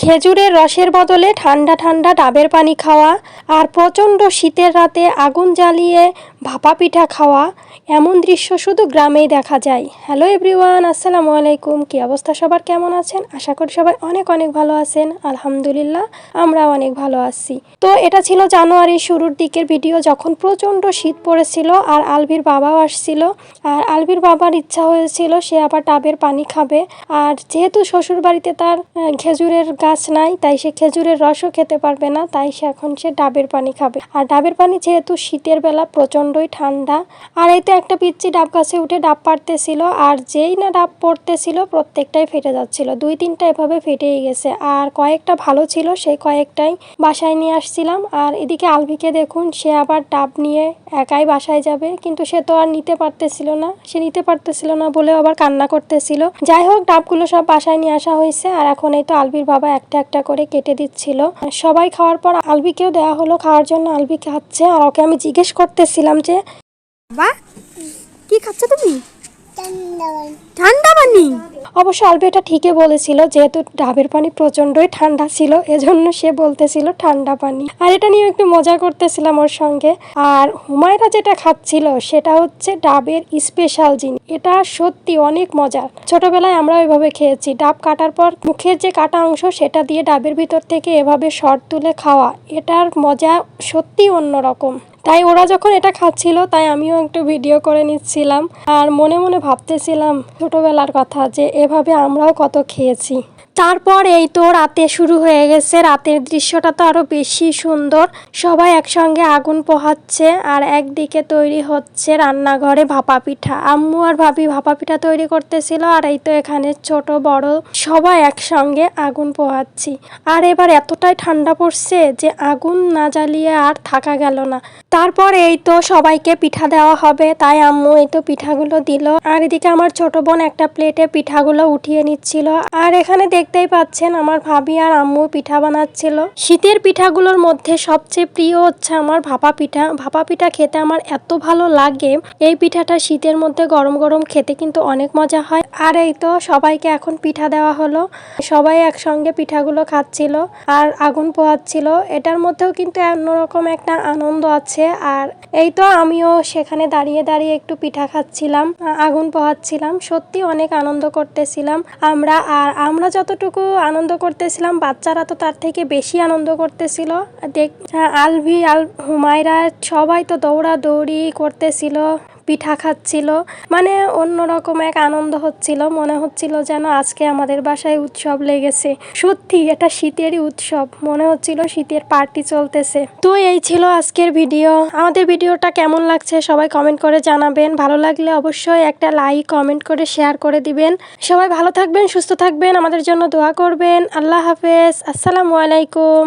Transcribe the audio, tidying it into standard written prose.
খেজুরের রসের বদলে ঠান্ডা ঠান্ডা ডাবের পানি খাওয়া আর প্রচণ্ড শীতের রাতে আগুন জ্বালিয়ে ভাপা পিঠা খাওয়া, এমন দৃশ্য শুধু গ্রামেই দেখা যায়। হ্যালো এভরিওয়ান, আসসালামু আলাইকুম। কি অবস্থা সবার, কেমন আছেন? আশা করি সবাই অনেক অনেক ভালো আছেন। আলহামদুলিল্লাহ, আমরা অনেক ভালো আছি। তো এটা ছিল জানুয়ারির শুরুর দিকের ভিডিও, যখন প্রচণ্ড শীত পড়েছিল আর আলভির বাবাও আসছিল। আর আলভির বাবার ইচ্ছা হয়েছিল সে আবার ডাবের পানি খাবে। আর যেহেতু শ্বশুর বাড়িতে তার খেজুরের গাছ নাই, তাই সে খেজুরের রসও খেতে পারবে না, তাই সে ডাবের পানি খাবে। আর ডাবের পানি যেহেতু শীতের বেলা প্রচণ্ডই ঠান্ডা। আর এই তো একটা পিচ্চি ডাব গাছে উঠে ডাব পাড়তেছিল, আর যেই না ডাব পড়তেছিল প্রত্যেকটাই ফেটে যাচ্ছিল। 2-3টা এভাবে ফেটেই গেছে, আর কয়েকটা ভালো ছিল, সেই কয়েকটাই বাসায় নিয়ে আসছিলাম। আর এদিকে আলভিকে দেখুন, সে আবার ডাব নিয়ে একাই বাসায় যাবে, কিন্তু সে তো আর নিতে পারতেছিল না বলেও আবার কান্না করতেছিল। যাই হোক, ডাবগুলো সব বাসায় নিয়ে আসা হয়েছে, আর এখন এই তো আলভির বাবা একটা একটা করে কেটে দিচ্ছিল। সবাই খাওয়ার পর আলভিকেও দেওয়া হলো খাওয়ার জন্য। আলভি খাচ্ছে, আর ওকে আমি জিজ্ঞেস করতেছিলাম যে বাবা কি খাচ্ছ তুমি? ঠান্ডা পানি। অবশ্য আলভি এটা ঠিকই বলেছিল, যেহেতু ডাবের পানি প্রচণ্ডই ঠান্ডা ছিল, এজন্য সে বলতেছিল ঠান্ডা পানি। আর এটা নিয়ে একটু মজা করতেছিলাম ওর সঙ্গে। আর হুমায়রা যেটা খাচ্ছিল সেটা হচ্ছে ডাবের স্পেশাল জিনিস। এটা সত্যি অনেক মজার। ছোটবেলায় আমরা ওইভাবে খেয়েছি। ডাব কাটার পর মুখের যে কাটা অংশ সেটা দিয়ে ডাবের ভিতর থেকে এভাবে শর্ট তুলে খাওয়া, এটার মজা সত্যি অন্যরকম। তাই ওরা যখন এটা খাচ্ছিল, তাই আমিও একটু ভিডিও করে নিচ্ছিলাম, আর মনে মনে ভাবতেছিলাম ছোটবেলার কথা, যে এভাবে আমরাও কত খেয়েছি। তারপর এই তো রাতে শুরু হয়ে গেছে। রাতের দৃশ্যটা তো আরো বেশি সুন্দর। সবাই একসঙ্গে আগুন পোহাচ্ছে, আর একদিকে তৈরি হচ্ছে রান্নাঘরে ভাপা পিঠা। আম্মু আর ভাবি ভাপা পিঠা তৈরি করতেছিল, আর এই তো এখানে ছোট বড় সবাই একসঙ্গে আগুন পোহাচ্ছি। আর এবার এতটাই ঠান্ডা পড়ছে যে আগুন না জ্বালিয়ে আর থাকা গেল না। তারপর এই তো সবাইকে পিঠা দেওয়া হবে, তাই আম্মু এই তো পিঠাগুলো দিল। আর এদিকে আমার ছোট বোন একটা প্লেটে পিঠাগুলো উঠিয়ে নিচ্ছিল। আর এখানে দেখতেই পাচ্ছেন আমার ভাবি আর আম্মু পিঠা বানাচ্ছিল। শীতের পিঠাগুলোর মধ্যে সবচেয়ে প্রিয় হচ্ছে আমার ভাপা পিঠা। ভাপা পিঠা খেতে আমার এত ভালো লাগে। এই পিঠাটা শীতের মধ্যে গরম গরম খেতে কিন্তু অনেক মজা হয়। আর এই তো সবাইকে এখন পিঠা দেওয়া হলো। সবাই একসঙ্গে পিঠাগুলো খাচ্ছিল আর আগুন পোহাচ্ছিল। এটার মধ্যেও কিন্তু অন্যরকম একটা আনন্দ আছে। আর এই তো আমিও সেখানে দাঁড়িয়ে দাঁড়িয়ে একটু পিঠা খাচ্ছিলাম, আগুন পোহাচ্ছিলাম। সত্যি অনেক আনন্দ করতেছিলাম আমরা। আর আমরা যতটুকু আনন্দ করতেছিলাম, বাচ্চারা তো তার থেকে বেশি আনন্দ করতেছিল। আলভি হুমায়রা সবাই তো দৌড়াদৌড়ি করতেছিল, পিঠা খাচ্ছিল। মানে অন্যরকম এক আনন্দ হচ্ছিল। মনে হচ্ছিল যেন আজকে আমাদের বাসায় উৎসব লেগেছে। সত্যি এটা শীতেরই উৎসব, মনে হচ্ছিল শীতের পার্টি চলতেছে। তো এই ছিল আজকের ভিডিও। আমাদের ভিডিওটা কেমন লাগছে সবাই কমেন্ট করে জানাবেন। ভালো লাগলে অবশ্যই একটা লাইক, কমেন্ট করে শেয়ার করে দিবেন। সবাই ভালো থাকবেন, সুস্থ থাকবেন, আমাদের জন্য দোয়া করবেন। আল্লাহ হাফেজ, আসসালামু আলাইকুম।